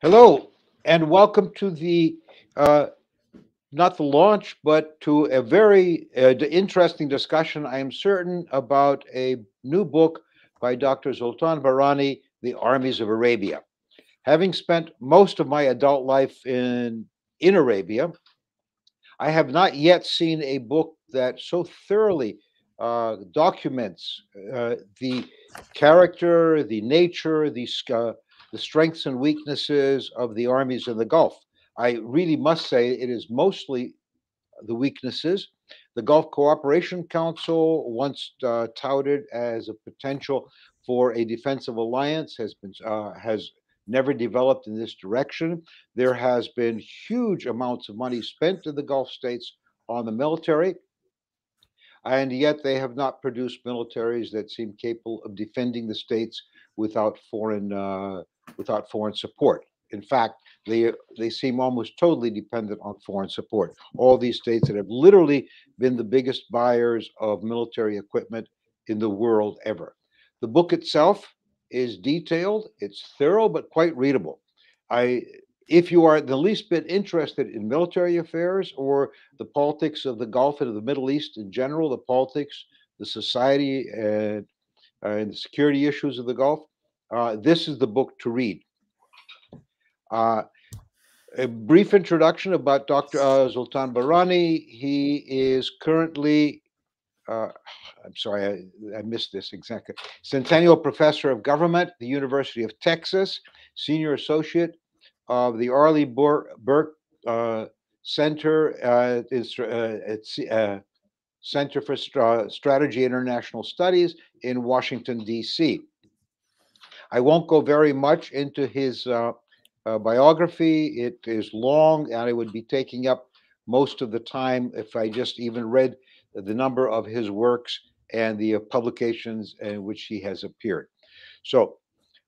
Hello, and welcome to the not the launch, but to a very interesting discussion. I am certain about a new book by Dr. Zoltan Barany, The Armies of Arabia. Having spent most of my adult life in Arabia, I have not yet seen a book that so thoroughly documents the character, the nature, the strengths and weaknesses of the armies in the Gulf. I really must say it is mostly the weaknesses. The Gulf Cooperation Council, once touted as a potential for a defensive alliance, has never developed in this direction. There has been huge amounts of money spent in the Gulf states on the military, and yet they have not produced militaries that seem capable of defending the states without foreign support. In fact, they seem almost totally dependent on foreign support. All these states that have literally been the biggest buyers of military equipment in the world ever. The book itself is detailed, it's thorough, but quite readable. I If you are the least bit interested in military affairs or the politics of the Gulf and of the Middle East in general, the politics, the society, and the security issues of the Gulf, this is the book to read. Uh, a brief introduction about Dr. Zoltan Barany. He is currently, uh, I'm sorry, I missed this exactly, Centennial Professor of Government, the University of Texas, Senior Associate of the Arleigh Burke Center at Center for Strategy International Studies in Washington, D.C. I won't go very much into his biography. It is long, and it would be taking up most of the time if I just even read the number of his works and the publications in which he has appeared. So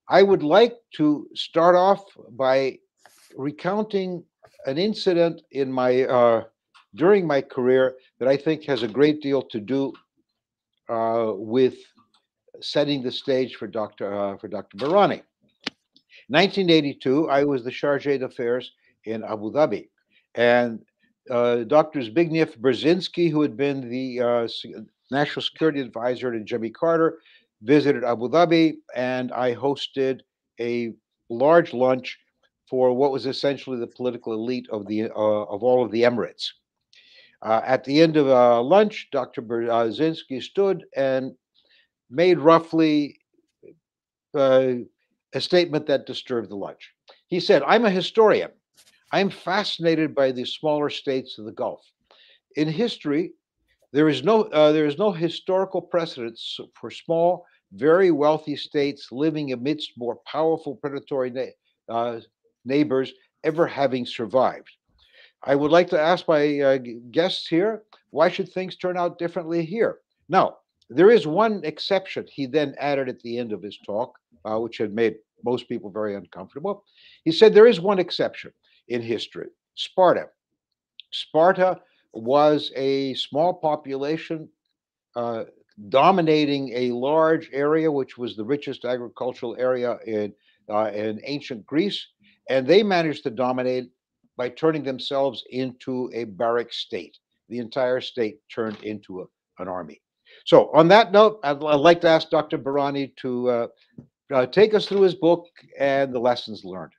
I would like to start off by recounting an incident in my during my career that I think has a great deal to do with setting the stage for Dr. Barany. 1982, I was the chargé d'affaires in Abu Dhabi, and Dr. Zbigniew Brzezinski, who had been the national security advisor to Jimmy Carter, visited Abu Dhabi, and I hosted a large lunch for what was essentially the political elite of all of the Emirates. At the end of lunch, Dr. Brzezinski stood and made roughly uh, a statement that disturbed the lunch. He said, "I'm a historian. I'm fascinated by the smaller states of the Gulf. In history, there is no historical precedence for small, very wealthy states living amidst more powerful predatory neighbors ever having survived. I would like to ask my guests here, why should things turn out differently here? Now, there is one exception," he then added at the end of his talk, which had made most people very uncomfortable. He said, "There is one exception in history: Sparta. Sparta was a small population uh, dominating a large area, which was the richest agricultural area in ancient Greece, and they managed to dominate by turning themselves into a barrack state. The entire state turned into an army." So, on that note, I'd like to ask Dr. Barany to take us through his book and the lessons learned.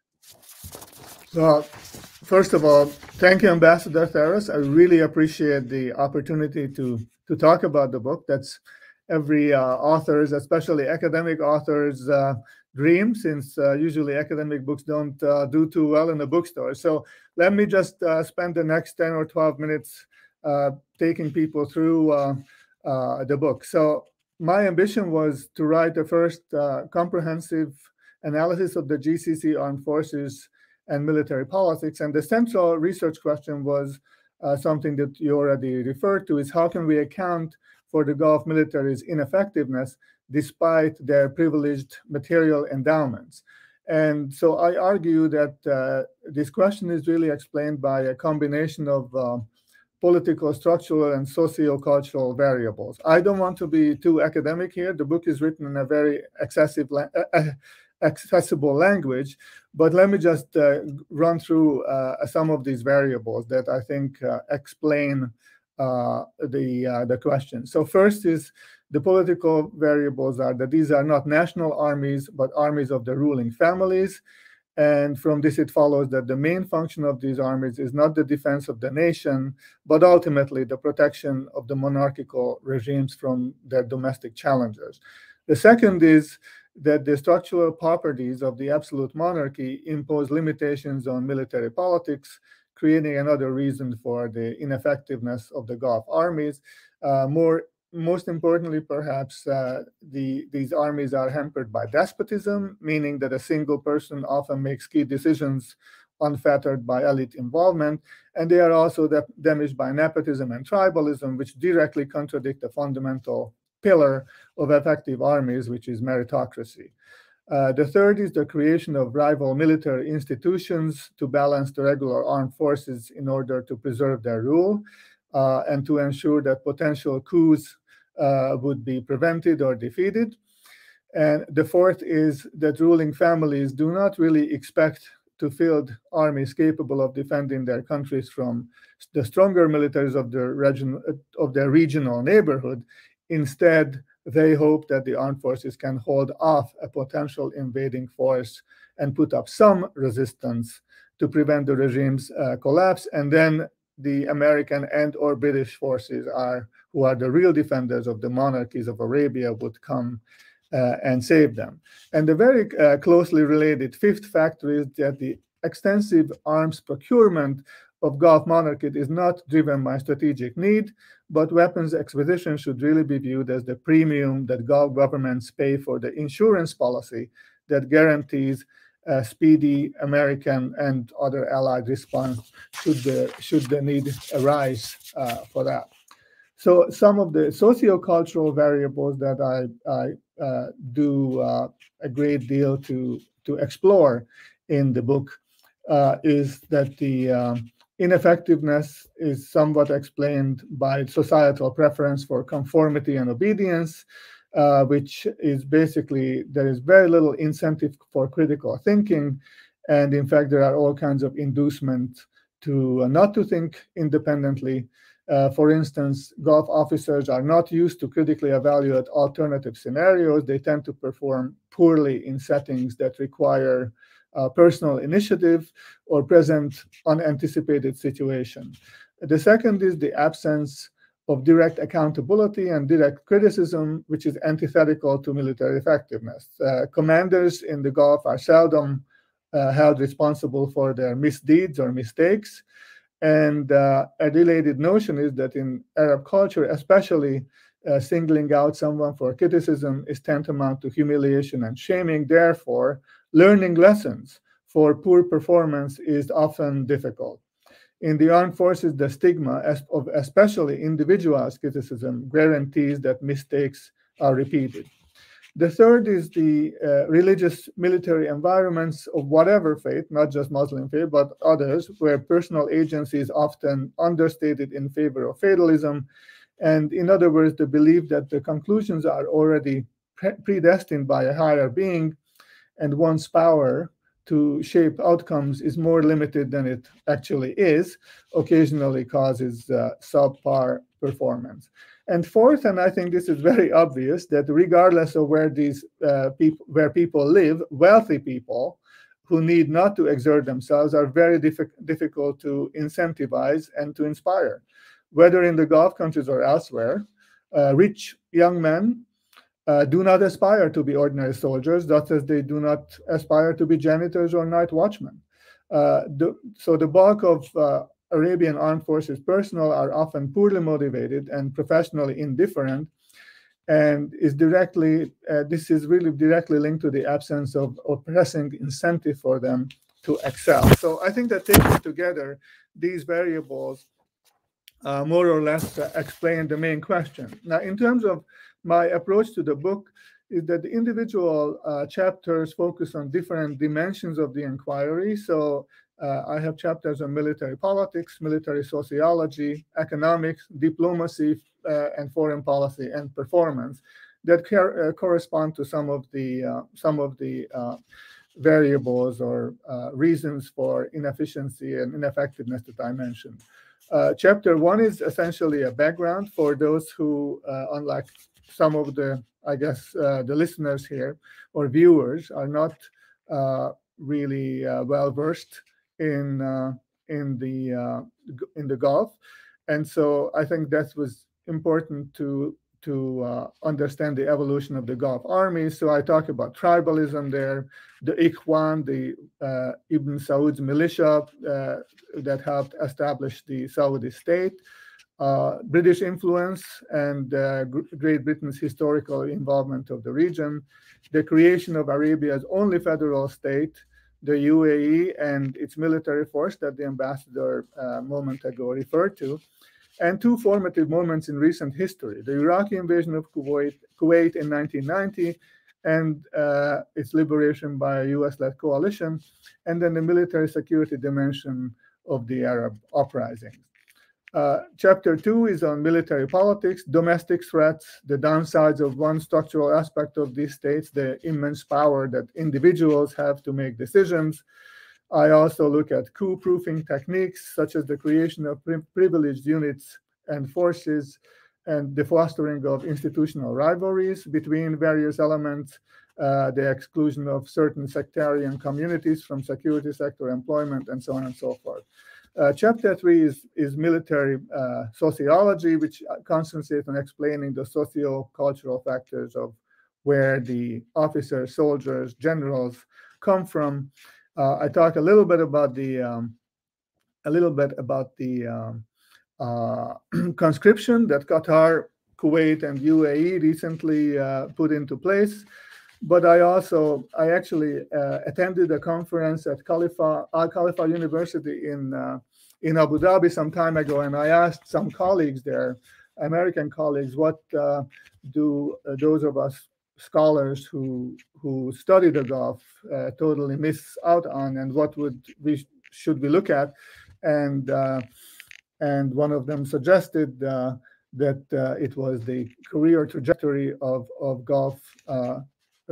Well, first of all, thank you, Ambassador Theros. I really appreciate the opportunity to talk about the book. That's every author's, especially academic author's, dream, since usually academic books don't do too well in the bookstore. So let me just spend the next 10 or 12 minutes taking people through the book. So my ambition was to write the first comprehensive analysis of the GCC armed forces and military politics. And the central research question was something that you already referred to, is how can we account for the Gulf military's ineffectiveness despite their privileged material endowments? And so I argue that this question is really explained by a combination of political, structural, and sociocultural variables. I don't want to be too academic here. The book is written in a very accessible language. But let me just run through some of these variables that I think explain the question. So first is the political variables are that these are not national armies, but armies of the ruling families. And from this, it follows that the main function of these armies is not the defense of the nation, but ultimately the protection of the monarchical regimes from their domestic challengers. The second is that the structural properties of the absolute monarchy impose limitations on military politics, creating another reason for the ineffectiveness of the Gulf armies. Most importantly, perhaps, these armies are hampered by despotism, meaning that a single person often makes key decisions unfettered by elite involvement. And they are also damaged by nepotism and tribalism, which directly contradict the fundamental pillar of effective armies, which is meritocracy. The third is the creation of rival military institutions to balance the regular armed forces in order to preserve their rule and to ensure that potential coups would be prevented or defeated. And the fourth is that ruling families do not really expect to field armies capable of defending their countries from the stronger militaries of their regional neighborhood. Instead, they hope that the armed forces can hold off a potential invading force and put up some resistance to prevent the regime's collapse. And then the American and or British forces who are the real defenders of the monarchies of Arabia would come and save them. And the very closely related fifth factor is that the extensive arms procurement of Gulf monarchy is not driven by strategic need, but weapons acquisition should really be viewed as the premium that Gulf governments pay for the insurance policy that guarantees speedy American and other allied response should the need arise for that. So some of the sociocultural variables that I do a great deal to explore in the book is that the ineffectiveness is somewhat explained by societal preference for conformity and obedience, which is basically there is very little incentive for critical thinking. And in fact, there are all kinds of inducement to not to think independently. For instance, Gulf officers are not used to critically evaluate alternative scenarios. They tend to perform poorly in settings that require personal initiative or present unanticipated situation. The second is the absence of direct accountability and direct criticism, which is antithetical to military effectiveness. Commanders in the Gulf are seldom held responsible for their misdeeds or mistakes. And a related notion is that in Arab culture, especially singling out someone for criticism is tantamount to humiliation and shaming. Therefore, learning lessons for poor performance is often difficult. In the armed forces, the stigma of especially individualized criticism guarantees that mistakes are repeated. The third is the religious military environments of whatever faith, not just Muslim faith, but others, where personal agency is often understated in favor of fatalism. And in other words, the belief that the conclusions are already predestined by a higher being and one's power to shape outcomes is more limited than it actually is, occasionally causes subpar performance. And fourth, and I think this is very obvious, that regardless of where where people live, wealthy people who need not to exert themselves are very difficult to incentivize and to inspire. Whether in the Gulf countries or elsewhere, rich young men do not aspire to be ordinary soldiers, just as they do not aspire to be janitors or night watchmen. So the bulk of Arabian armed forces personnel are often poorly motivated and professionally indifferent, and this is really directly linked to the absence of pressing incentive for them to excel. So I think that taken together, these variables more or less explain the main question. Now, in terms of my approach to the book, is that the individual chapters focus on different dimensions of the inquiry. So I have chapters on military politics, military sociology, economics, diplomacy, and foreign policy and performance. that correspond to some of the variables or reasons for inefficiency and ineffectiveness that I mentioned. Chapter 1 is essentially a background for those who, unlike some of the, I guess, the listeners here or viewers, are not really well versed in the Gulf, and so I think that was important to understand the evolution of the Gulf armies. So I talk about tribalism there, the Ikhwan, the Ibn Saud's militia that helped establish the Saudi state, British influence, and Great Britain's historical involvement of the region, the creation of Arabia's only federal state, the UAE and its military force that the ambassador a moment ago referred to, and two formative moments in recent history: the Iraqi invasion of Kuwait in 1990 and its liberation by a US-led coalition, and then the military security dimension of the Arab uprisings. Chapter 2 is on military politics, domestic threats, the downsides of one structural aspect of these states, the immense power that individuals have to make decisions. I also look at coup-proofing techniques, such as the creation of privileged units and forces and the fostering of institutional rivalries between various elements, the exclusion of certain sectarian communities from security sector employment, and so on and so forth. Chapter 3 is military sociology, which concentrates on explaining the sociocultural factors of where the officers, soldiers, generals come from. I talk a little bit about the conscription that Qatar, Kuwait, and UAE recently put into place. But I actually attended a conference at Al Khalifa University in Abu Dhabi some time ago, and I asked some colleagues there, American colleagues, what do those of us scholars who study the Gulf totally miss out on, and what should we look at? And one of them suggested that it was the career trajectory of Gulf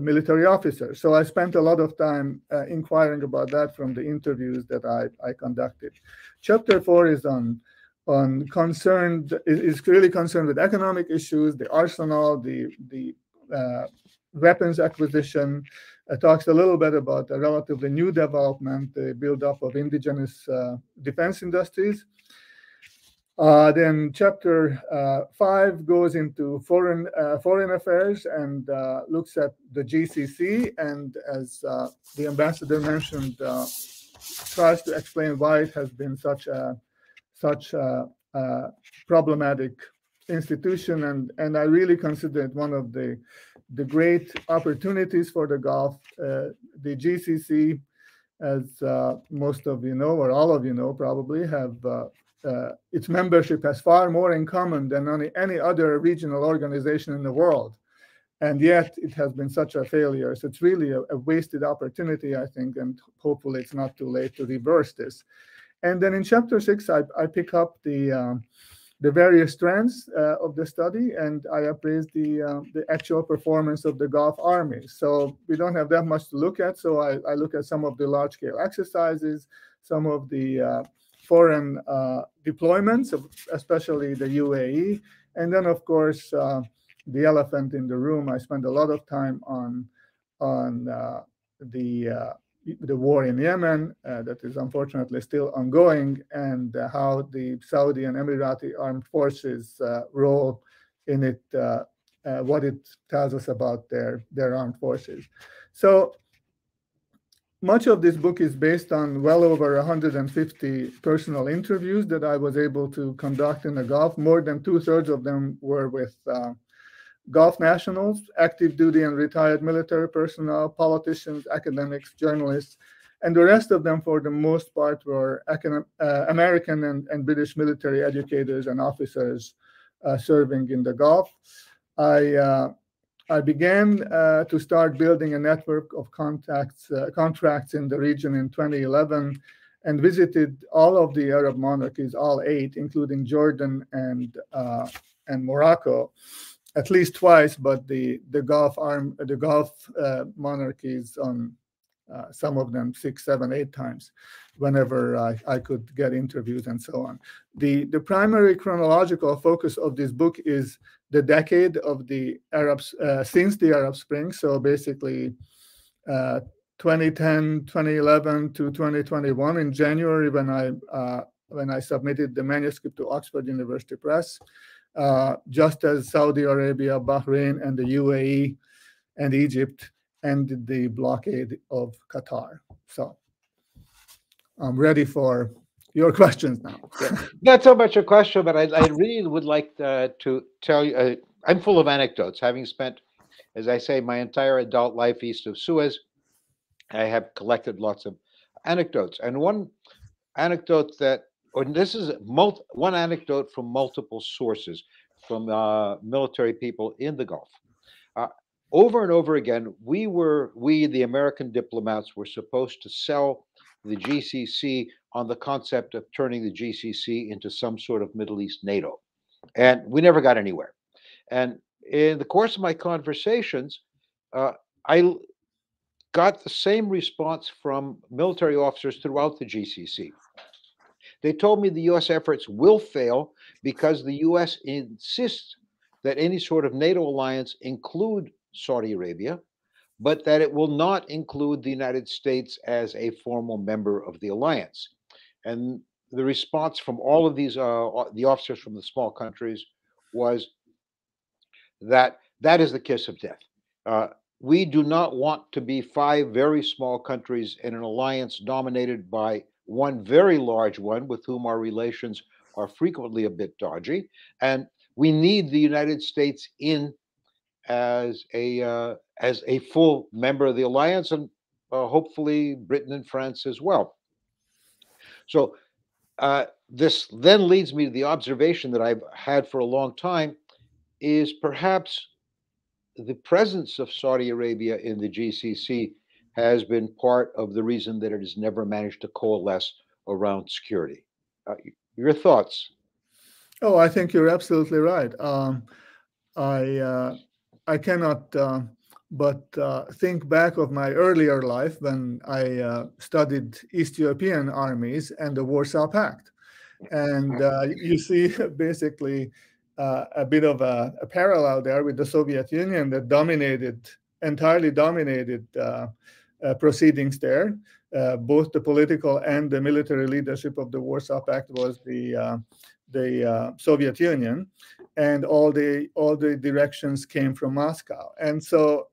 military officers. So I spent a lot of time inquiring about that from the interviews that I conducted. Chapter 4 is really concerned with economic issues, the arsenal, the weapons acquisition. It talks a little bit about a relatively new development, the buildup of indigenous defense industries. Then chapter 5 goes into foreign affairs and looks at the GCC, and as the ambassador mentioned, tries to explain why it has been such a problematic institution, and I really consider it one of the great opportunities for the Gulf. The GCC, as most of you know, or all of you know probably, have its membership has far more in common than any other regional organization in the world. And yet it has been such a failure. So it's really a wasted opportunity, I think, and hopefully it's not too late to reverse this. And then in chapter 6, I pick up the various strands of the study, and I appraise the actual performance of the Gulf armies. So we don't have that much to look at. So I look at some of the large-scale exercises, some of the foreign deployments, especially the UAE, and then of course the elephant in the room. I spend a lot of time on the war in Yemen that is unfortunately still ongoing, and how the Saudi and Emirati armed forces role in it, what it tells us about their armed forces. So much of this book is based on well over 150 personal interviews that I was able to conduct in the Gulf. More than 2/3 of them were with Gulf nationals, active duty and retired military personnel, politicians, academics, journalists, and the rest of them, for the most part, were American and British military educators and officers serving in the Gulf. I began to start building a network of contracts in the region in 2011, and visited all of the Arab monarchies, all 8, including Jordan and Morocco. at least twice, but the Gulf monarchies on some of them 6, 7, 8 times, whenever I could get interviews and so on. The primary chronological focus of this book is the decade of the Arabs since the Arab Spring. So basically 2010, 2011 to 2021. In January, when I submitted the manuscript to Oxford University Press, just as Saudi Arabia, Bahrain, and the UAE and Egypt ended the blockade of Qatar. So I'm ready for your questions now. Not so much a question, but I really would like to tell you, I'm full of anecdotes. Having spent, as I say, my entire adult life east of Suez, I have collected lots of anecdotes. And one anecdote this is one anecdote from multiple sources from military people in the Gulf. Over and over again, we, the American diplomats, were supposed to sell the GCC on the concept of turning the GCC into some sort of Middle East NATO. And we never got anywhere. And in the course of my conversations, I got the same response from military officers throughout the GCC. They told me the U.S. efforts will fail because the U.S. insists that any sort of NATO alliance include Saudi Arabia, but that it will not include the United States as a formal member of the alliance. And the response from all of these, the officers from the small countries, was that that is the kiss of death. We do not want to be 5 very small countries in an alliance dominated by one very large one with whom our relations are frequently a bit dodgy. And we need the United States in as a full member of the alliance, and hopefully Britain and France as well. So this then leads me to the observation that I've had for a long time, is perhaps the presence of Saudi Arabia in the GCC has been part of the reason that it has never managed to coalesce around security. Your thoughts? Oh, I think you're absolutely right. I cannot but think back of my earlier life when I studied East European armies and the Warsaw Pact. And you see basically a bit of a parallel there with the Soviet Union that entirely dominated proceedings there. Both the political and the military leadership of the Warsaw Pact was the Soviet Union, and all the directions came from Moscow. And so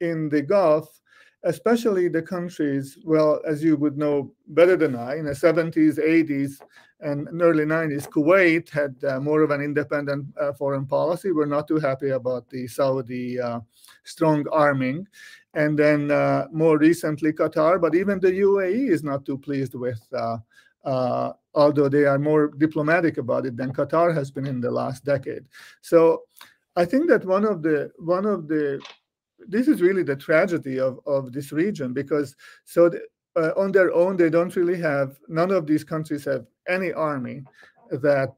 in the Gulf, especially the countries, well, as you would know better than I, in the 70s, 80s, and early 90s, Kuwait had more of an independent foreign policy. We're not too happy about the Saudi strong arming. And then more recently, Qatar, but even the UAE is not too pleased with, although they are more diplomatic about it than Qatar has been in the last decade. So I think that one of the this is really the tragedy of this region, because on their own, they don't really have, none of these countries have any army that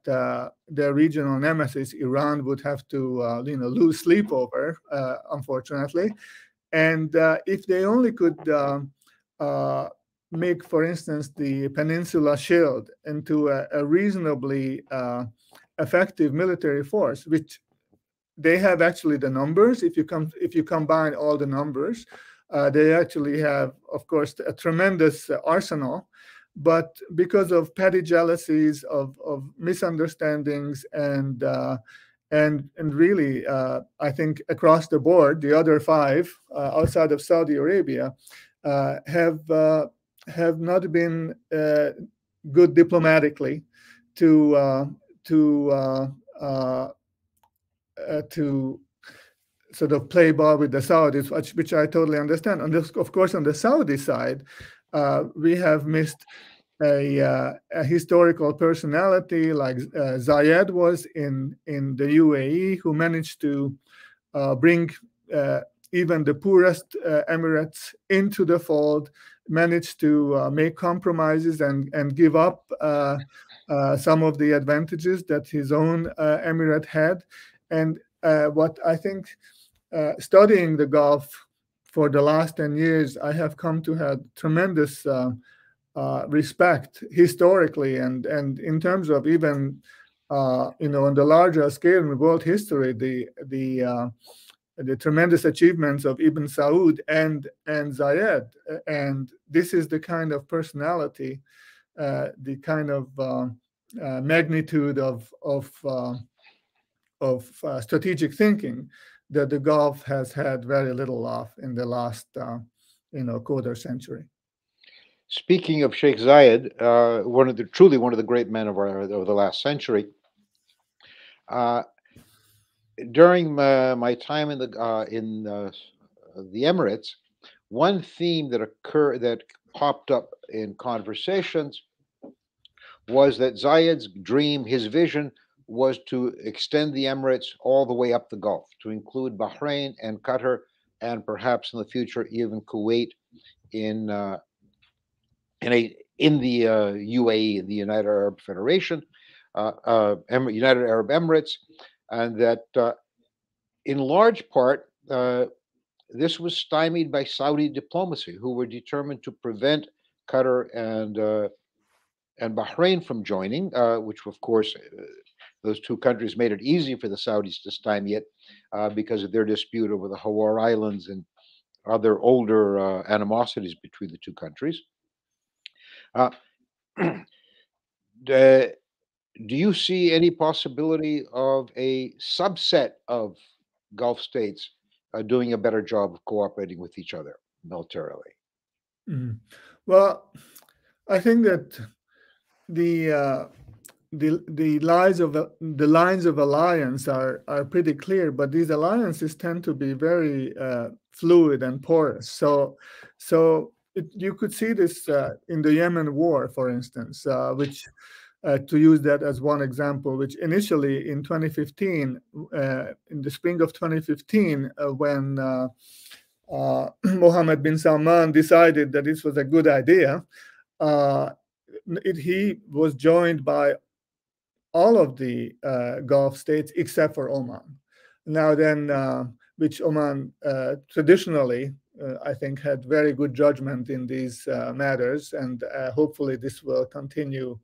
their regional nemesis, Iran, would have to lose sleep over, unfortunately. And if they only could make, for instance, the Peninsula Shield into a reasonably effective military force, which they have actually the numbers. If you combine all the numbers, they actually have, of course, a tremendous arsenal. But because of petty jealousies, of misunderstandings, and really, I think across the board, the other 5 outside of Saudi Arabia have not been good diplomatically to sort of play ball with the Saudis, which I totally understand. And of course, on the Saudi side, we have missed a historical personality like Zayed was in the UAE, who managed to bring even the poorest emirates into the fold, managed to make compromises and give up some of the advantages that his own emirate had. And what I think, studying the Gulf for the last 10 years, I have come to have tremendous respect historically, and in terms of even on the larger scale in world history, the tremendous achievements of Ibn Saud and Zayed. And this is the kind of personality, the kind of magnitude of strategic thinking that the Gulf has had very little of in the last quarter century. Speaking of Sheikh Zayed, truly one of the great men of the last century. During my time in the Emirates, one theme that popped up in conversations was that Zayed's dream, his vision, was to extend the Emirates all the way up the Gulf, to include Bahrain and Qatar, and perhaps in the future even Kuwait in the UAE, the United Arab Federation, United Arab Emirates, and that in large part this was stymied by Saudi diplomacy, who were determined to prevent Qatar and Bahrain from joining, which of course those two countries made it easy for the Saudis to stymie it because of their dispute over the Hawar Islands and other older animosities between the two countries. Do you see any possibility of a subset of Gulf states doing a better job of cooperating with each other militarily? Mm. Well, I think that the lines of alliance are pretty clear, but these alliances tend to be very fluid and porous. So you could see this in the Yemen war, for instance, which to use that as one example, which initially in 2015, in the spring of 2015, when Mohammed bin Salman decided that this was a good idea, he was joined by all of the Gulf states except for Oman. Now then, which Oman traditionally, I think, had very good judgment in these matters, and hopefully this will continue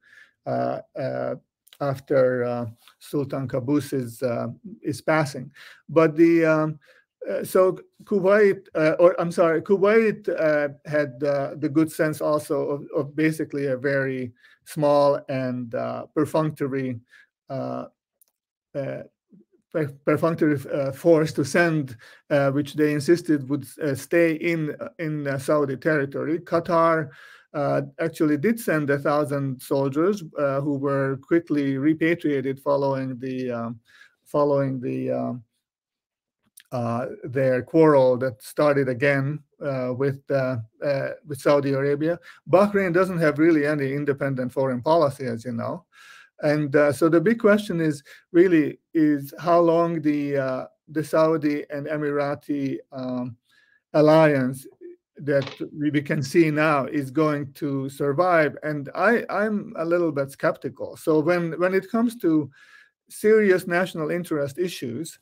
after Sultan Qaboos is passing. But so Kuwait, Kuwait had the good sense also of basically a very small and perfunctory force to send, which they insisted would stay in Saudi territory. Qatar actually did send 1,000 soldiers who were quickly repatriated following their quarrel that started again with Saudi Arabia. Bahrain doesn't have really any independent foreign policy, as you know. And so the big question is how long the Saudi and Emirati alliance that we can see now is going to survive. And I'm a little bit skeptical. So when it comes to serious national interest issues,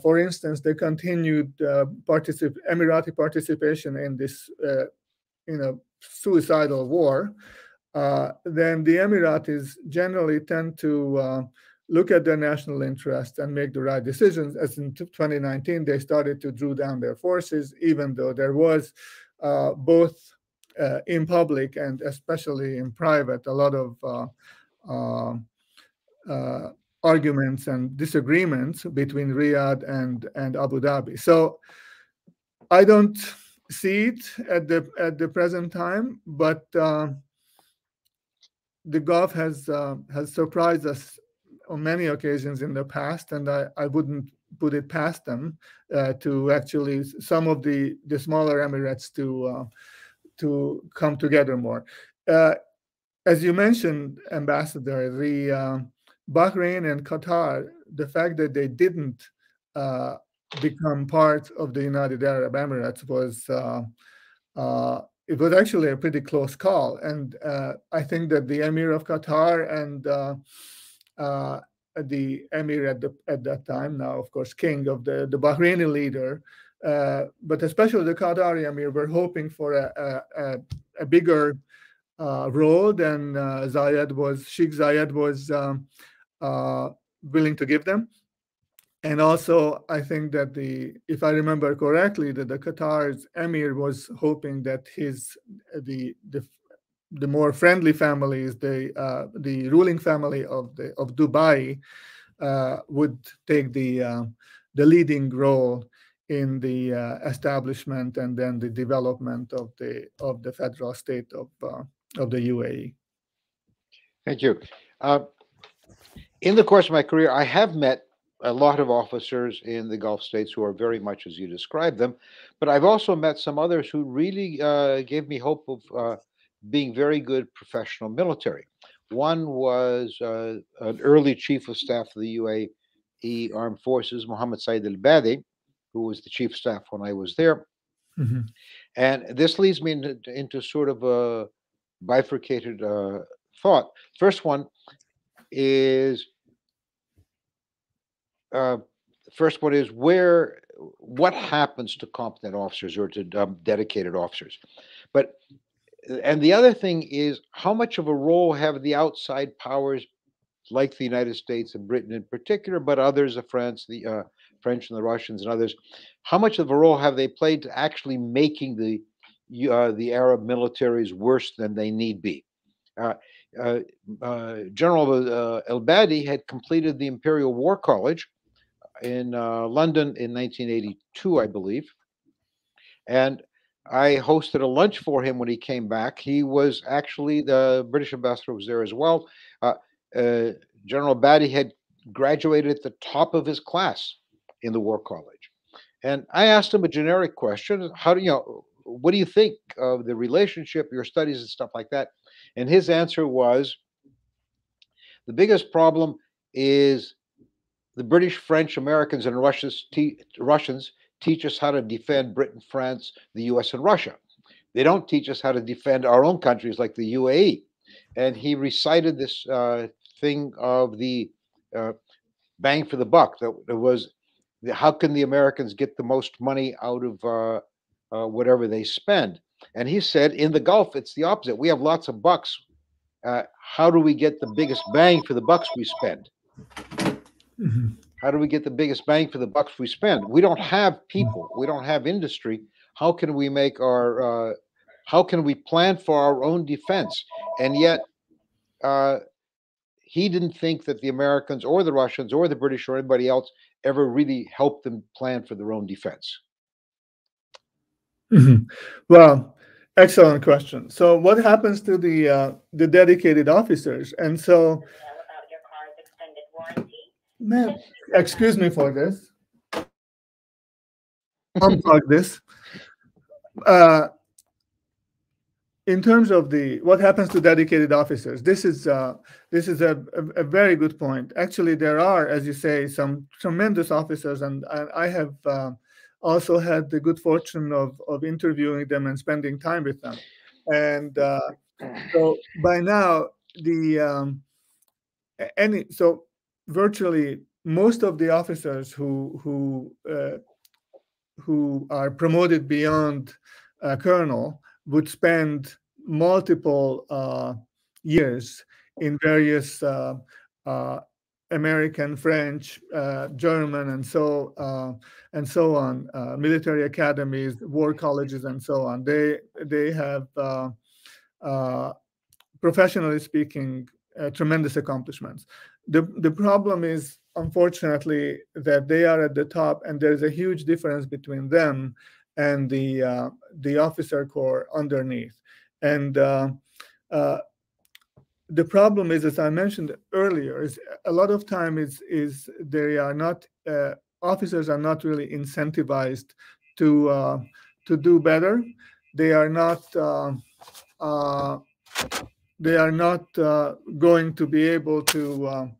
for instance, the continued Emirati participation in this suicidal war, then the Emiratis generally tend to look at their national interest and make the right decisions. As in 2019, they started to draw down their forces, even though there was both in public and especially in private a lot of arguments and disagreements between Riyadh and Abu Dhabi. So I don't see it at the present time, but the Gulf has surprised us on many occasions in the past, and I wouldn't put it past them to actually some of the smaller Emirates to come together more. As you mentioned, Ambassador, the Bahrain and Qatar, the fact that they didn't become part of the United Arab Emirates was it was actually a pretty close call. And I think that the Emir of Qatar and the emir at that time, now of course king of the Bahraini leader, but especially the Qadari emir, were hoping for a bigger role than Sheikh Zayed was willing to give them. And also, I think that if I remember correctly, that the Qatar's emir was hoping that the more friendly families, the ruling family of Dubai, would take the leading role in the establishment and then the development of the federal state of the UAE. Thank you. In the course of my career, I have met a lot of officers in the Gulf states who are very much as you described them, but I've also met some others who really gave me hope of being very good professional military. One was an early chief of staff of the UAE Armed Forces, Mohammed Said al-Badi, who was the chief of staff when I was there. Mm-hmm. And this leads me into sort of a bifurcated thought. First one is what happens to competent officers or to dedicated officers, and the other thing is how much of a role have the outside powers like the United States and Britain in particular, but others, the French and the Russians and others, how much of a role have they played to actually making the Arab militaries worse than they need be? General El-Badi had completed the Imperial War College in London in 1982, I believe, and I hosted a lunch for him when he came back. He was actually, the British ambassador was there as well. General Badi had graduated at the top of his class in the War College, and I asked him a generic question: what do you think of the relationship, your studies and stuff like that? And his answer was, the biggest problem is the British, French, Americans, and Russians teach us how to defend Britain, France, the US, and Russia. They don't teach us how to defend our own countries like the UAE. And he recited this thing of the bang for the buck. That was, how can the Americans get the most money out of whatever they spend? And he said, in the Gulf, it's the opposite. We have lots of bucks. How do we get the biggest bang for the bucks we spend? Mm-hmm. How do we get the biggest bang for the bucks we spend? We don't have people. We don't have industry. How can we how can we plan for our own defense? And yet, he didn't think that the Americans or the Russians or the British or anybody else ever really helped them plan for their own defense. Mm-hmm. Well, excellent question. So, what happens to the dedicated officers? And so, man, excuse me for this. Unplug this. In terms of what happens to dedicated officers, this is a very good point. Actually, there are, as you say, some tremendous officers, and I have also had the good fortune of interviewing them and spending time with them. And so by now, virtually most of the officers who are promoted beyond colonel would spend multiple years in various American, French, German, and so on, military academies, war colleges, and so on. They have, professionally speaking, tremendous accomplishments. The problem is, unfortunately, that they are at the top, and there's a huge difference between them and the officer corps underneath. And the problem is, as I mentioned earlier, is a lot of time is they are not officers are not really incentivized to do better. They are not going to be able to.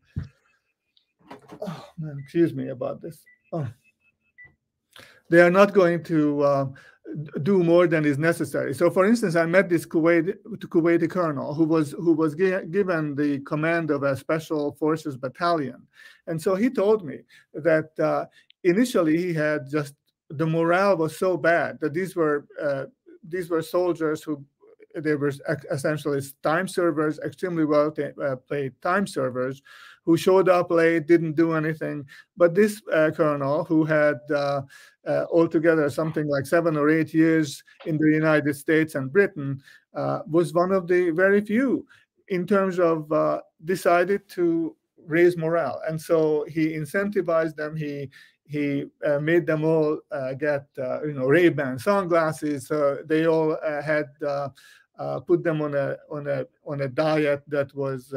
Oh man, excuse me about this. Oh. They are not going to do more than is necessary. So, for instance, I met this Kuwaiti colonel who was given the command of a special forces battalion, and so he told me that initially he had just the morale was so bad that these were soldiers who they were essentially time servers, extremely well paid time servers, who showed up late, didn't do anything. But this colonel, who had altogether something like 7 or 8 years in the United States and Britain, was one of the very few in terms of decided to raise morale. And so he incentivized them. He made them all get Ray-Ban sunglasses. They all had put them on a diet that was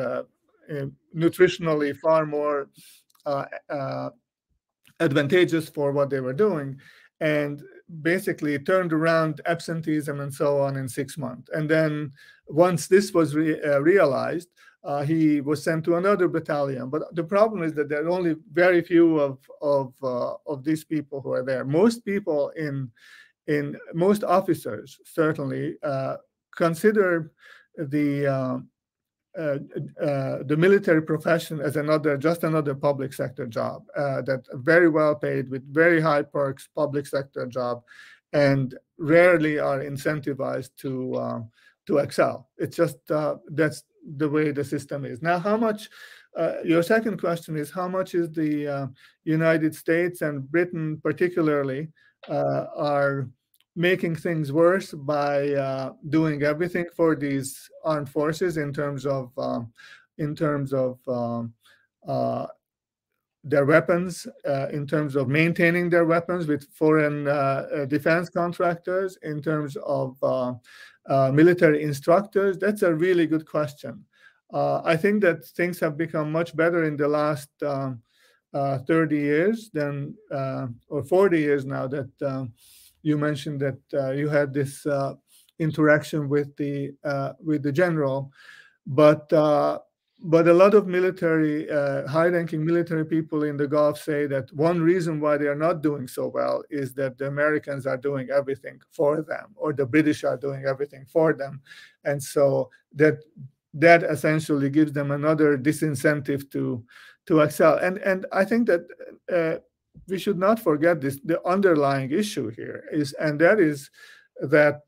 nutritionally far more advantageous for what they were doing, and basically turned around absenteeism and so on in 6 months. And then once this was realized, he was sent to another battalion. But the problem is that there are only very few of these people who are there. Most people in most officers certainly consider the military profession as just another public sector job, that very well paid with very high perks, public sector job, and rarely are incentivized to excel. It's just that's the way the system is. Now, how much? Your second question is how much is the United States and Britain particularly are making things worse by doing everything for these armed forces in terms of their weapons, in terms of maintaining their weapons with foreign defense contractors, in terms of military instructors. That's a really good question. I think that things have become much better in the last 30 years than or 40 years now that you mentioned that you had this interaction with the general, but a lot of military, high-ranking military people in the Gulf say that one reason why they are not doing so well is that the Americans are doing everything for them, or the British are doing everything for them, and so that essentially gives them another disincentive to excel. And I think that we should not forget this. The underlying issue here is that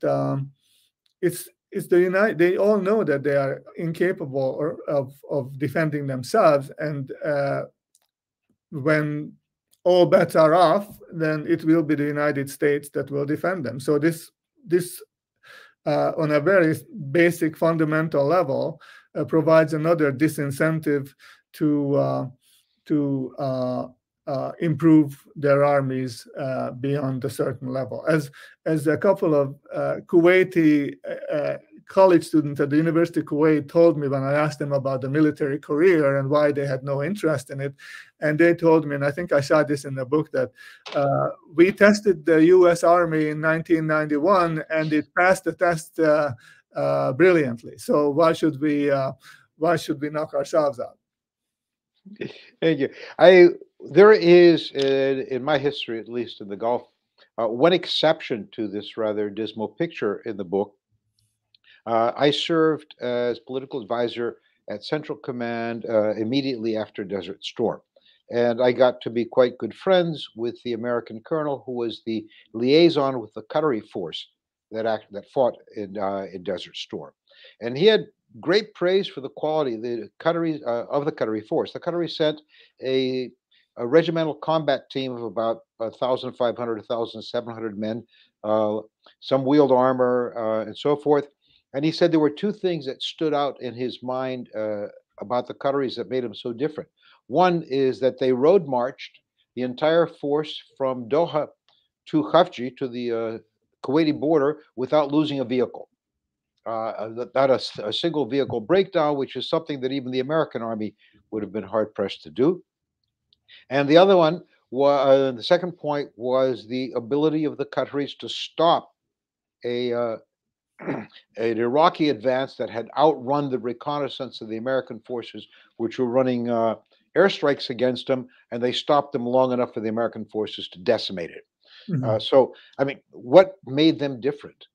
it's the United. They all know that they are incapable of defending themselves, and when all bets are off, then it will be the United States that will defend them. So this on a very basic fundamental level provides another disincentive to improve their armies beyond a certain level. As a couple of Kuwaiti college students at the University of Kuwait told me when I asked them about the military career and why they had no interest in it, and they told me, and I think I saw this in the book, that we tested the U.S. Army in 1991 and it passed the test brilliantly. So why should we knock ourselves out? Thank you. There is, in my history, at least in the Gulf, one exception to this rather dismal picture in the book. I served as political advisor at Central Command immediately after Desert Storm. And I got to be quite good friends with the American colonel who was the liaison with the Qatari force that fought in Desert Storm. And he had great praise for the quality of the Qatari force. The Qatari sent a regimental combat team of about 1,500, 1,700 men, some wheeled armor and so forth. And he said there were two things that stood out in his mind about the Qataris that made them so different. One is that they road marched the entire force from Doha to Khafji, to the Kuwaiti border, without losing a vehicle. Not a single vehicle breakdown, which is something that even the American army would have been hard pressed to do. And the other one, the second point, was the ability of the Qataris to stop an Iraqi advance that had outrun the reconnaissance of the American forces, which were running airstrikes against them, and they stopped them long enough for the American forces to decimate it. Mhm. So, I mean, what made them different?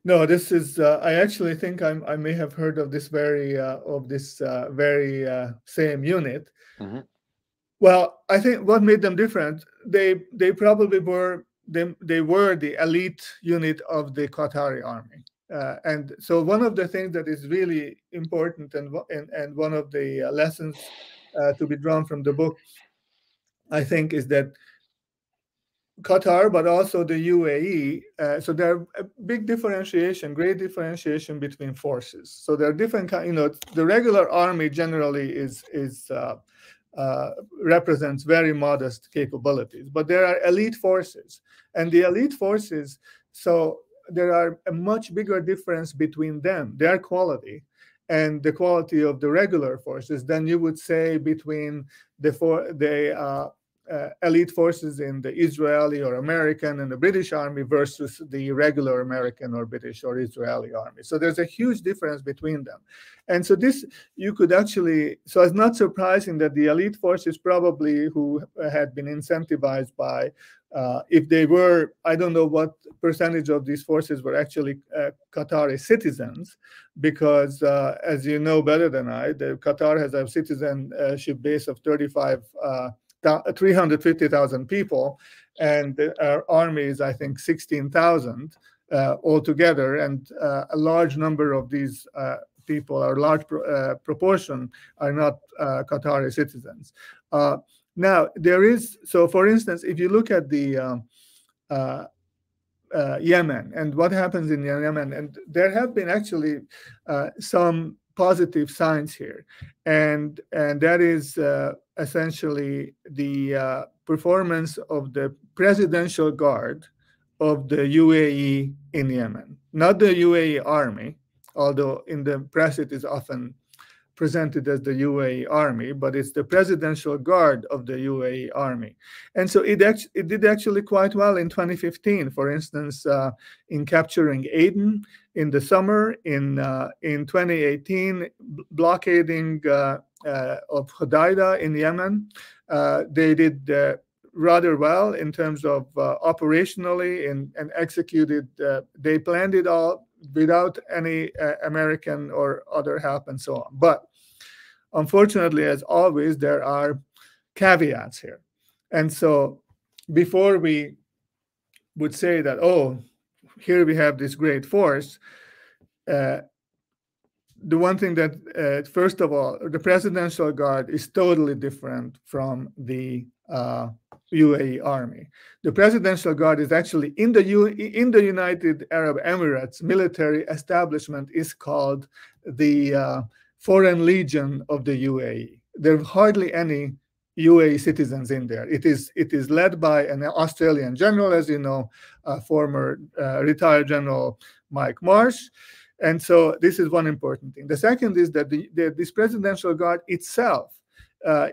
No, this is. I actually think I may have heard of this very same unit. Hmm. Well, I think what made them different, they probably they were the elite unit of the Qatari army. And so one of the things that is really important and one of the lessons to be drawn from the book, I think, is that Qatar, but also the UAE. So there are a big differentiation, great differentiation between forces. So there are different kind. The regular army generally uh, represents very modest capabilities, but there are elite forces, and the elite forces. So there are a much bigger difference between them, their quality, and the quality of the regular forces than you would say between the elite forces in the Israeli or American and the British army versus the regular American or British or Israeli army. So there's a huge difference between them. And so this, you could actually, so it's not surprising that the elite forces probably who had been incentivized by, if they were, I don't know what percentage of these forces were actually Qatari citizens, because as you know better than I, Qatar has a citizenship base of 350,000 people, and our army is, I think, 16,000 altogether, and a large number of these people, or large proportion, are not Qatari citizens. Now, there is, so for instance, if you look at the Yemen and what happens in Yemen, and there have been actually some positive signs here, and that is essentially the performance of the presidential guard of the UAE in Yemen, not the UAE army, although in the press it is often presented as the UAE army, but it's the presidential guard of the UAE army. And so it did actually quite well in 2015, for instance, in capturing Aden in the summer, in 2018, blockading of Hodeidah in Yemen. They did rather well in terms of operationally and executed. They planned it all without any American or other help and so on. But unfortunately, as always, there are caveats here. And so before we would say that, oh, here we have this great force, the one thing that, first of all, the presidential guard is totally different from the UAE army. The presidential guard is actually in the United Arab Emirates military establishment is called the Foreign Legion of the UAE. There are hardly any UAE citizens in there. It is led by an Australian general, as you know, former retired General Mike Marsh. And so this is one important thing. The second is that this presidential guard itself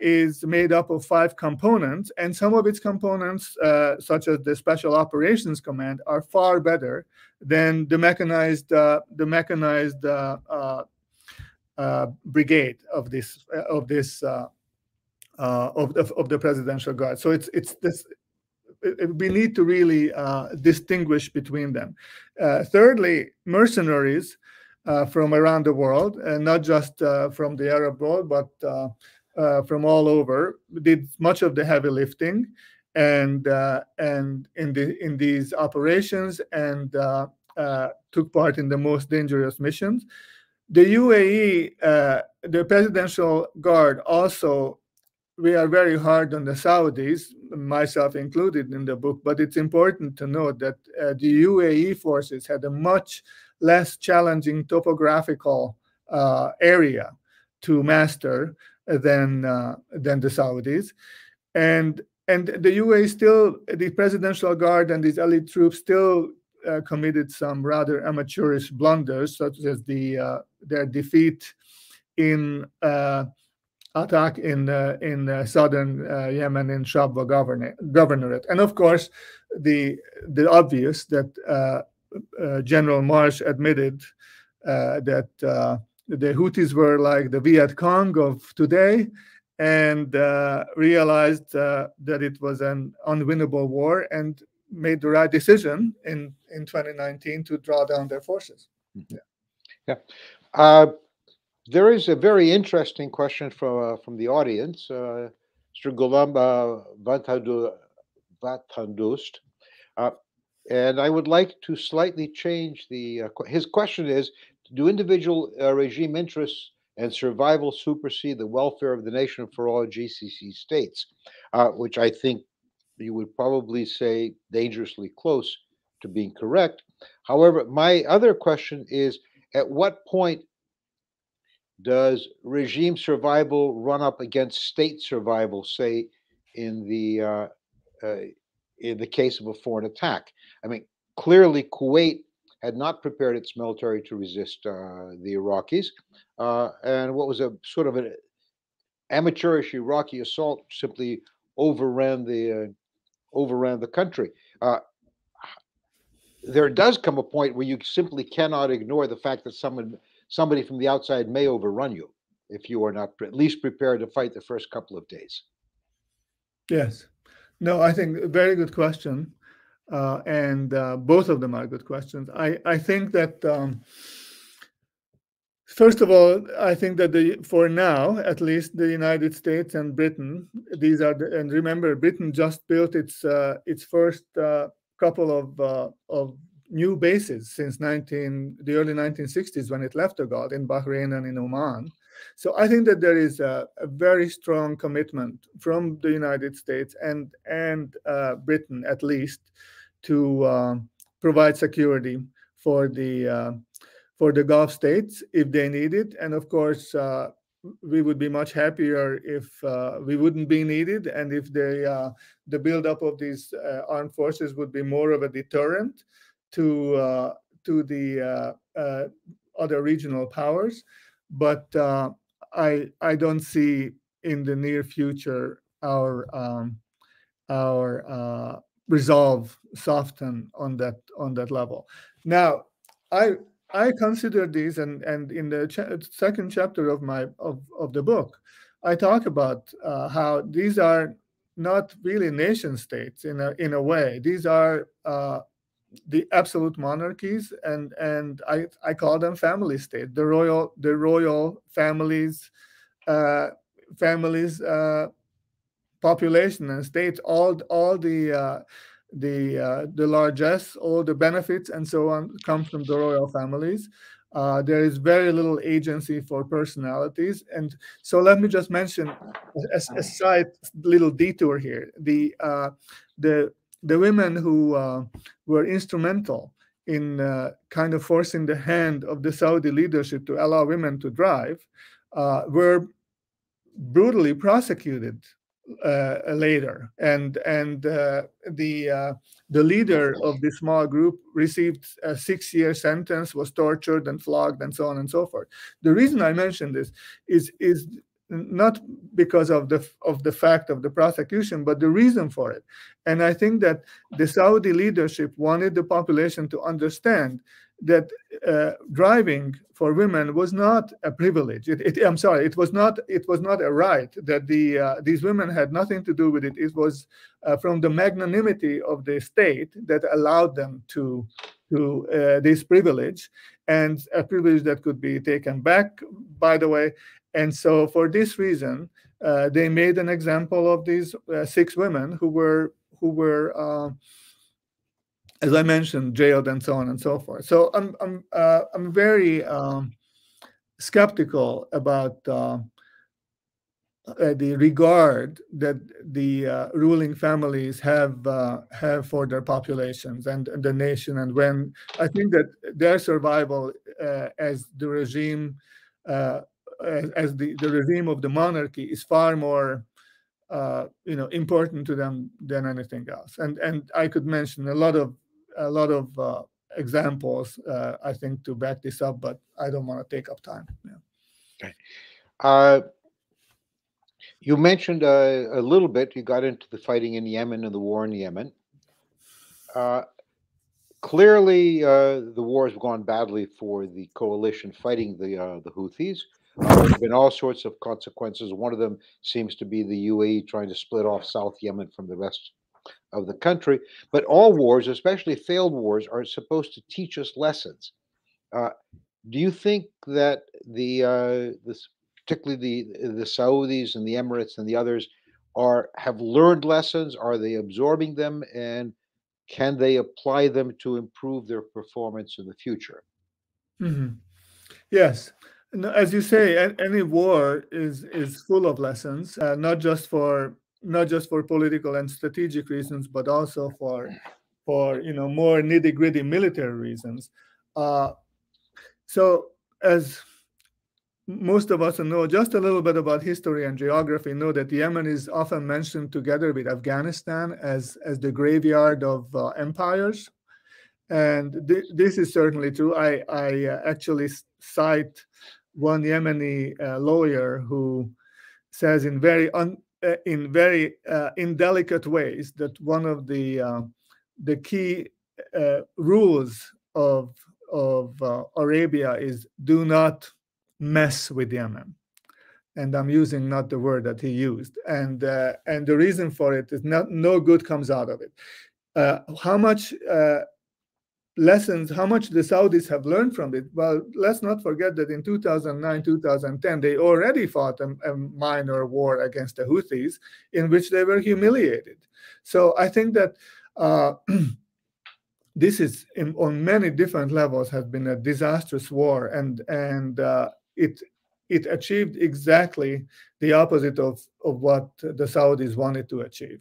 is made up of 5 components, and some of its components, such as the Special Operations Command, are far better than the mechanized brigade of the presidential guard. So it's this. We need to really distinguish between them. Thirdly, mercenaries from around the world, and not just from the Arab world, but from all over, did much of the heavy lifting, and in these operations, and took part in the most dangerous missions. The UAE, the presidential guard, also, we are very hard on the Saudis, myself included in the book, but it's important to note that the UAE forces had a much less challenging topographical area to master than the Saudis. And the UAE still, the presidential guard and these elite troops still committed some rather amateurish blunders, such as their defeat in attack in southern Yemen in Shabwa governorate, and of course the obvious that General Marsh admitted that the Houthis were like the Viet Cong of today, and realized that it was an unwinnable war and made the right decision in 2019 to draw down their forces. Yeah. There is a very interesting question from the audience. Mr. Gulam Vatandust. And I would like to slightly change his question is, do individual regime interests and survival supersede the welfare of the nation for all GCC states? Which I think you would probably say dangerously close to being correct. However, my other question is, at what point does regime survival run up against state survival, say, in the uh, uh, in the case of a foreign attack? I mean, clearly Kuwait had not prepared its military to resist the Iraqis, and what was a sort of an amateurish Iraqi assault simply overran the country. There does come a point where you simply cannot ignore the fact that somebody from the outside may overrun you if you are not at least prepared to fight the first couple of days. Yes. No, I think a very good question. And both of them are good questions. I think that, first of all, I think that for now, at least the United States and Britain, and remember, Britain just built its first couple of new bases since the early 1960s when it left the Gulf in Bahrain and in Oman. So I think that there is a very strong commitment from the United States and Britain, at least, to provide security for the Gulf states if they need it. And of course, we would be much happier if we wouldn't be needed, and if the buildup of these armed forces would be more of a deterrent to the other regional powers. But I don't see in the near future our resolve soften on that level. Now, I consider these, and in the second chapter of the book, I talk about how these are not really nation states in a way. These are the absolute monarchies, and I call them family state. The royal families, families. Population and states, all the largesse, all the benefits, and so on, come from the royal families. There is very little agency for personalities, and so let me just mention a side little detour here. The women who were instrumental in kind of forcing the hand of the Saudi leadership to allow women to drive were brutally prosecuted later, and the leader of the small group received a 6-year sentence, was tortured and flogged, and so on and so forth. The reason I mention this is not because of the fact of the prosecution, but the reason for it. And I think that the Saudi leadership wanted the population to understand that driving for women was not a privilege. I'm sorry, it was not a right. That these women had nothing to do with it. It was from the magnanimity of the state that allowed them to this privilege, and a privilege that could be taken back, by the way. And so, for this reason, they made an example of these 6 women who were as I mentioned, jailed and so on and so forth. So I'm very skeptical about the regard that the ruling families have for their populations and the nation. And when I think that their survival as the regime, as the regime of the monarchy, is far more important to them than anything else. And I could mention a lot of examples, I think, to back this up, but I don't want to take up time. Yeah. Okay. You mentioned a little bit, you got into the fighting in Yemen and the war in Yemen. Clearly, the war has gone badly for the coalition fighting the Houthis. There have been all sorts of consequences. One of them seems to be the UAE trying to split off South Yemen from the rest of the country. But all wars, especially failed wars, are supposed to teach us lessons. Uh, do you think that particularly the Saudis and the Emirates and the others, have learned lessons? Are they absorbing them, and can they apply them to improve their performance in the future? Mhm. Yes. No, as you say, any war is full of lessons, not just for political and strategic reasons, but also for more nitty gritty military reasons. Uh, so as most of us know just a little bit about history and geography, know that Yemen is often mentioned together with Afghanistan as the graveyard of empires. And this is certainly true. I actually cite one Yemeni lawyer who says in very indelicate ways that one of the key rules of Arabia is do not mess with Yemen. And I'm using not the word that he used. And the reason for it is no good comes out of it. How much how much the Saudis have learned from it? Well, let's not forget that in 2009, 2010, they already fought a minor war against the Houthis in which they were humiliated. So I think that this is, on many different levels, has been a disastrous war, and it achieved exactly the opposite of what the Saudis wanted to achieve.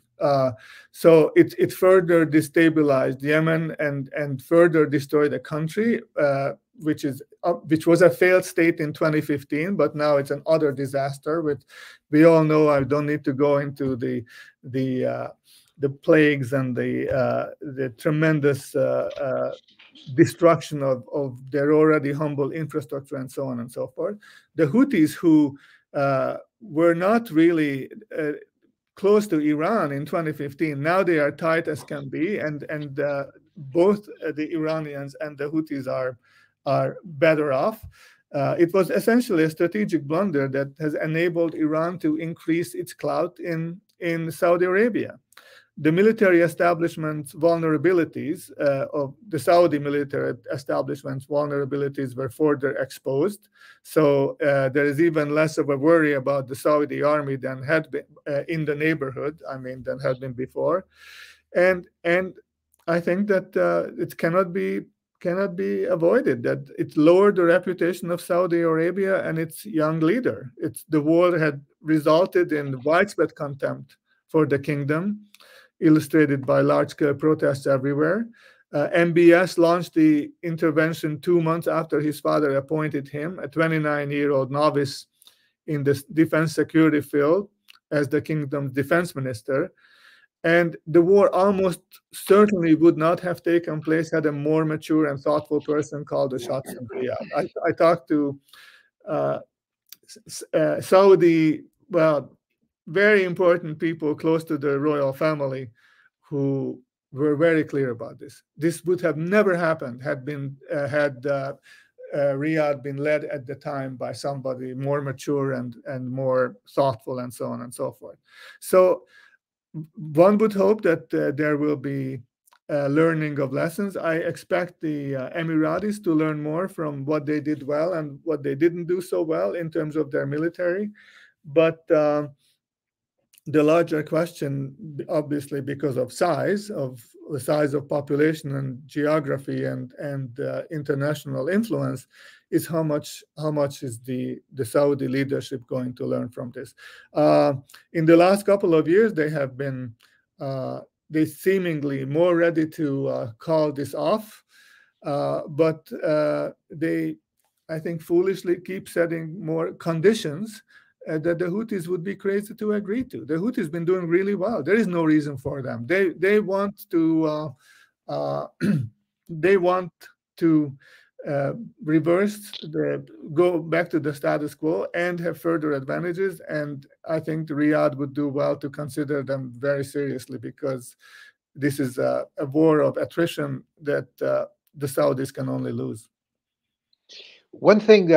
So it further destabilized Yemen and further destroyed the country, which was a failed state in 2015, but now it's an utter disaster. Which we all know. I don't need to go into the plagues and the tremendous destruction of their already humble infrastructure and so on and so forth. The Houthis, who were not really close to Iran in 2015, now they are tight as can be, and both the Iranians and the Houthis are better off. It was essentially a strategic blunder that has enabled Iran to increase its clout in Saudi Arabia. The military establishment's vulnerabilities of the Saudi military establishment's vulnerabilities were further exposed. So there is even less of a worry about the Saudi army than had been in the neighborhood. I mean, than had been before, and I think that it cannot be avoided that it lowered the reputation of Saudi Arabia and its young leader. The war had resulted in widespread contempt for the kingdom, illustrated by large-scale protests everywhere. MBS launched the intervention 2 months after his father appointed him, a 29-year-old novice in the defense security field, as the kingdom's defense minister. And the war almost certainly would not have taken place had a more mature and thoughtful person called the shots in Riyadh. I talked to Saudi, well, very important people close to the royal family who were very clear about this. This would have never happened had Riyadh been led at the time by somebody more mature and more thoughtful and so on and so forth. So one would hope that there will be learning of lessons. I expect the Emiratis to learn more from what they did well and what they didn't do so well in terms of their military. But the larger question, obviously, because of the size of population and geography and international influence, is how much is the Saudi leadership going to learn from this? In the last couple of years, they have been they seemingly more ready to call this off, but they, I think, foolishly keep setting more conditions that the Houthis would be crazy to agree to. The Houthis been doing really well. There is no reason for them. They want to they want to go back to the status quo and have further advantages. And I think Riyadh would do well to consider them very seriously, because this is a war of attrition that the Saudis can only lose. One thing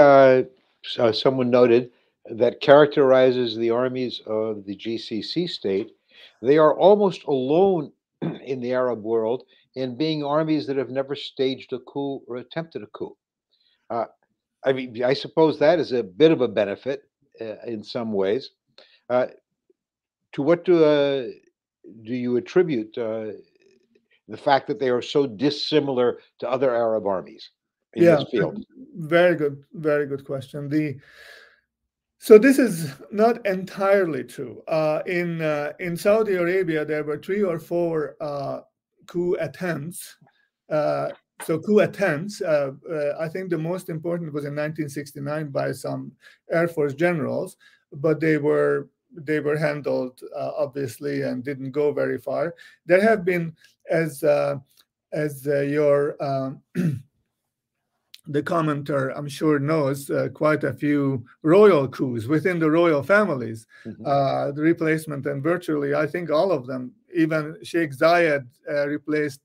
someone noted, that characterizes the armies of the GCC state. They are almost alone in the Arab world in being armies that have never staged a coup or attempted a coup. Uh, I mean, I suppose that is a bit of a benefit in some ways. Uh, to what do you attribute the fact that they are so dissimilar to other Arab armies in Yeah, this field? very good question. So this is not entirely true. In Saudi Arabia, there were 3 or 4 coup attempts. Coup attempts. I think the most important was in 1969 by some Air Force generals, but they were handled obviously and didn't go very far. There have been, as your the commenter, I'm sure, knows quite a few royal coups within the royal families, Mhm. the replacement, and virtually, I think all of them, even Sheikh Zayed replaced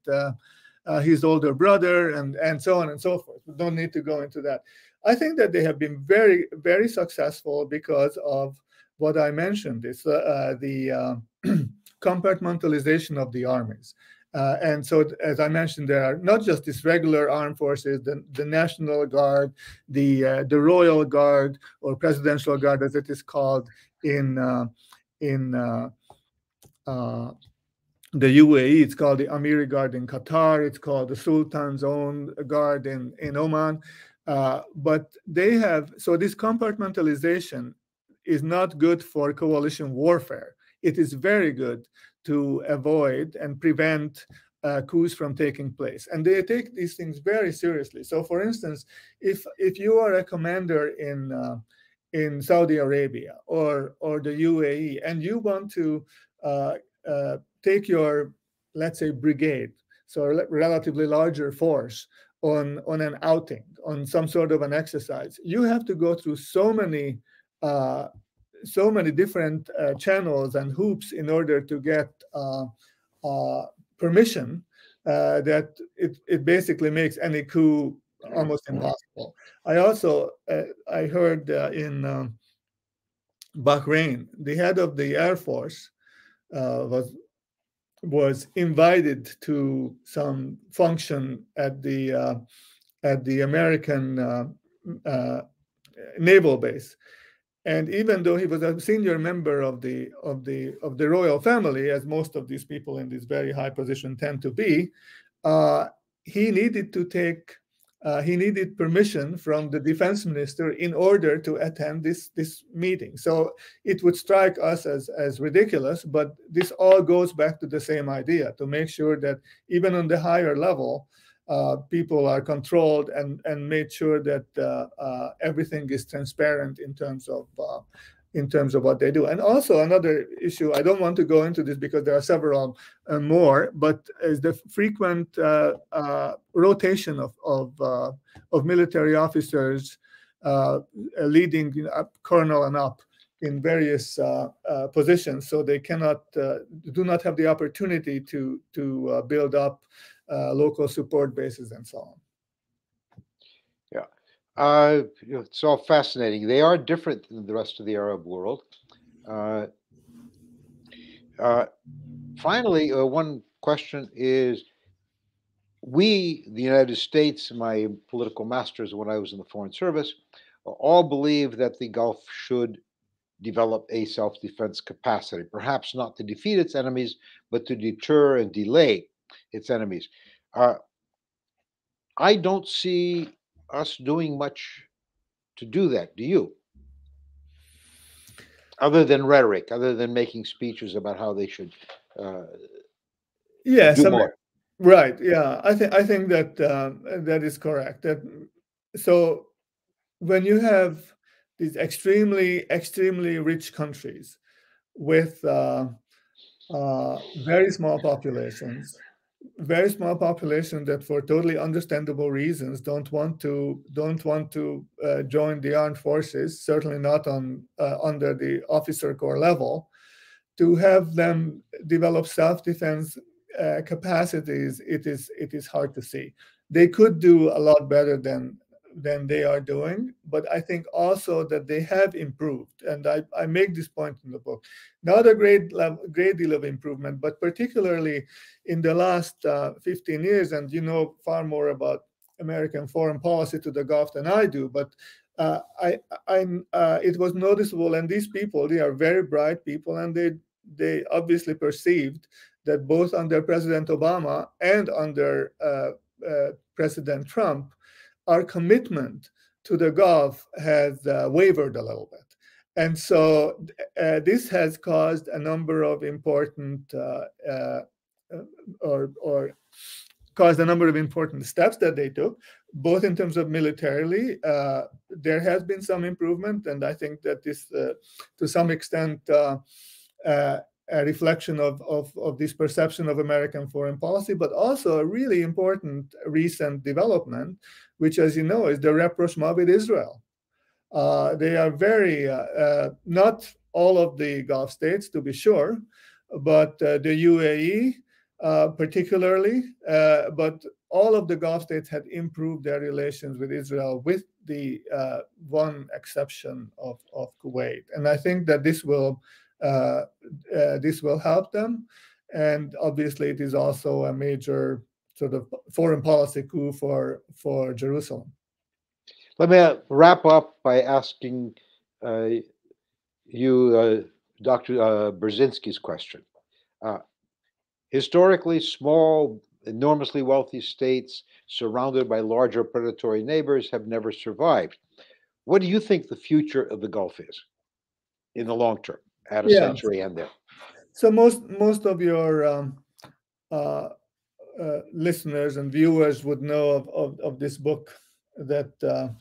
his older brother, and so on and so forth. We don't need to go into that. I think that they have been very, very successful because of what I mentioned. It's the compartmentalization of the armies. And so, as I mentioned, there are not just these regular armed forces, the National Guard, the Royal Guard, or Presidential Guard, as it is called in the UAE. It's called the Amiri Guard in Qatar. It's called the Sultan's own guard in Oman. But they have, so this compartmentalization is not good for coalition warfare. It is very good to avoid and prevent coups from taking place. And they take these things very seriously. So, for instance, if you are a commander in Saudi Arabia or the UAE, and you want to take your, let's say, brigade, so a relatively larger force, on an outing, on some sort of an exercise, you have to go through so many different channels and hoops in order to get permission, that it basically makes any coup almost impossible. I heard in Bahrain, the head of the Air Force was invited to some function at the American naval base. And even though he was a senior member of the royal family, as most of these people in this very high position tend to be, he needed to take he needed permission from the defense minister in order to attend this meeting. So it would strike us as ridiculous, but this all goes back to the same idea, to make sure that even on the higher level, people are controlled and made sure that everything is transparent in terms of what they do. And also another issue, I don't want to go into this because there are several more, but is the frequent rotation of military officers leading colonel and up in various positions, so they do not have the opportunity to build up local support bases and so on. Yeah. It's all fascinating. They are different than the rest of the Arab world. Uh, Finally, one question is, we, the United States, my political masters when I was in the Foreign Service, all believe that the Gulf should develop a self defense capacity, perhaps not to defeat its enemies, but to deter and delay its enemies. Uh, I don't see us doing much to do that. Do you? Other than rhetoric, other than making speeches about how they should uh, Yes, do I mean, more. right. Yeah, I think that that is correct. So when you have these extremely rich countries with very small populations, that for totally understandable reasons don't want to join the armed forces, certainly not on under the officer corps level, to have them develop self-defense capacities, it is hard to see. They could do a lot better than than they are doing, but I think also that they have improved, and I make this point in the book. Not a great deal of improvement, but particularly in the last 15 years, and you know far more about American foreign policy to the Gulf than I do, but it was noticeable, and these people, they are very bright people, and they obviously perceived that both under President Obama and under President Trump, our commitment to the Gulf has wavered a little bit. And so this has caused a number of important or caused a number of important steps that they took, both in terms of militarily. There has been some improvement, and I think that this, to some extent, a reflection of this perception of American foreign policy, but also a really important recent development, which, as you know, is the rapprochement with Israel. They are very, not all of the Gulf states, to be sure, but the UAE particularly, but all of the Gulf states had improved their relations with Israel, with the one exception of Kuwait. And I think that this will help them. And obviously, it is also a major sort of foreign policy coup for Jerusalem. Let me wrap up by asking you, Dr. Brzezinski's question. Historically, small, enormously wealthy states surrounded by larger predatory neighbors have never survived. What do you think the future of the Gulf is in the long term, at a century and there? So most of your listeners and viewers would know of this book that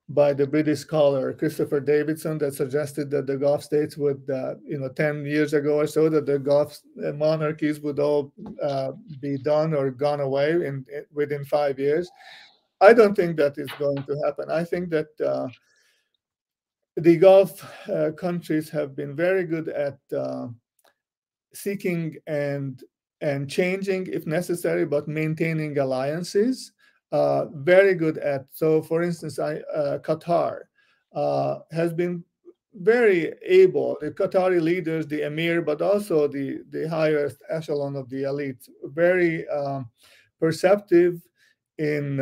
by the British scholar Christopher Davidson, that suggested that the Gulf states would, 10 years ago or so, that the Gulf monarchies would all be done or gone away within 5 years. I don't think that is going to happen. I think that the Gulf countries have been very good at seeking and changing if necessary, but maintaining alliances. Very good at. So, for instance, Qatar has been very able. The Qatari leaders, the emir, but also the highest echelon of the elite, very perceptive in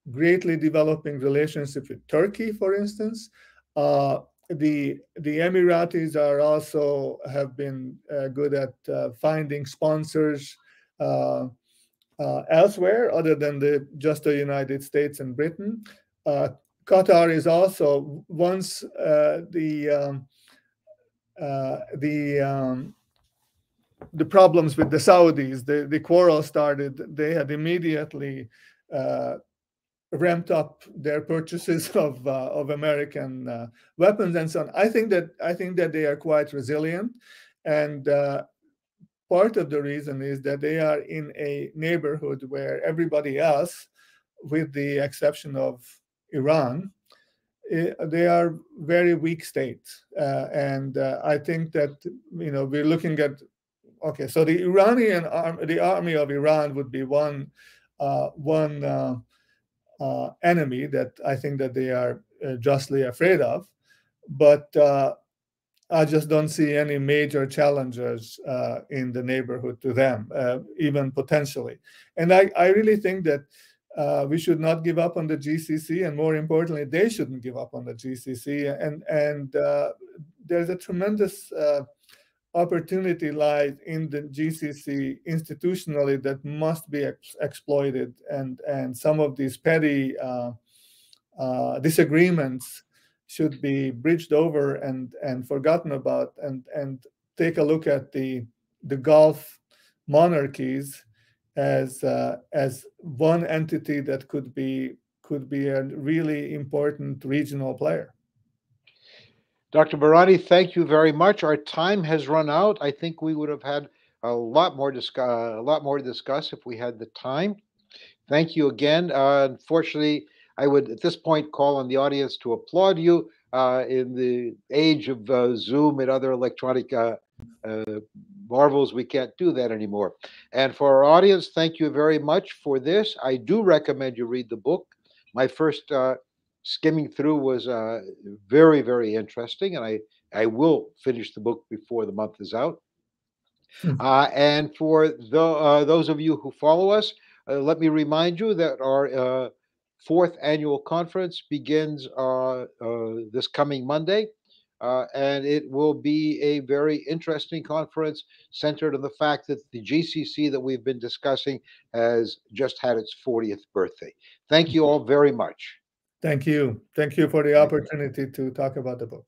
greatly developing relationships with Turkey, for instance. The Emiratis have been good at finding sponsors elsewhere other than just the United States and Britain. Qatar is also, once the problems with the Saudis, the quarrel started, they had immediately ramped up their purchases of American weapons and so on. I think that they are quite resilient, and part of the reason is that they are in a neighborhood where everybody else, with the exception of Iran, they are very weak states. And I think that, we're looking at, okay, so the army of Iran would be one enemy that I think that they are justly afraid of. But I just don't see any major challenges in the neighborhood to them, even potentially. And I really think that we should not give up on the GCC, and more importantly, they shouldn't give up on the GCC. And there's a tremendous opportunity lies in the GCC institutionally that must be exploited, and some of these petty disagreements should be bridged over and forgotten about, and take a look at the Gulf monarchies as one entity that could be a really important regional player. Dr. Barany, thank you very much. Our time has run out. I think we would have had a lot more to discuss if we had the time. Thank you again. Unfortunately, I would at this point call on the audience to applaud you. In the age of Zoom and other electronic marvels, we can't do that anymore. And for our audience, thank you very much for this. I do recommend you read the book My first skimming through was very, very interesting, and I will finish the book before the month is out. And for those of you who follow us, let me remind you that our fourth annual conference begins this coming Monday. And it will be a very interesting conference centered on the fact that the GCC that we've been discussing has just had its 40th birthday. Thank you all very much. Thank you. Thank you for the Thank you. opportunity to talk about the book.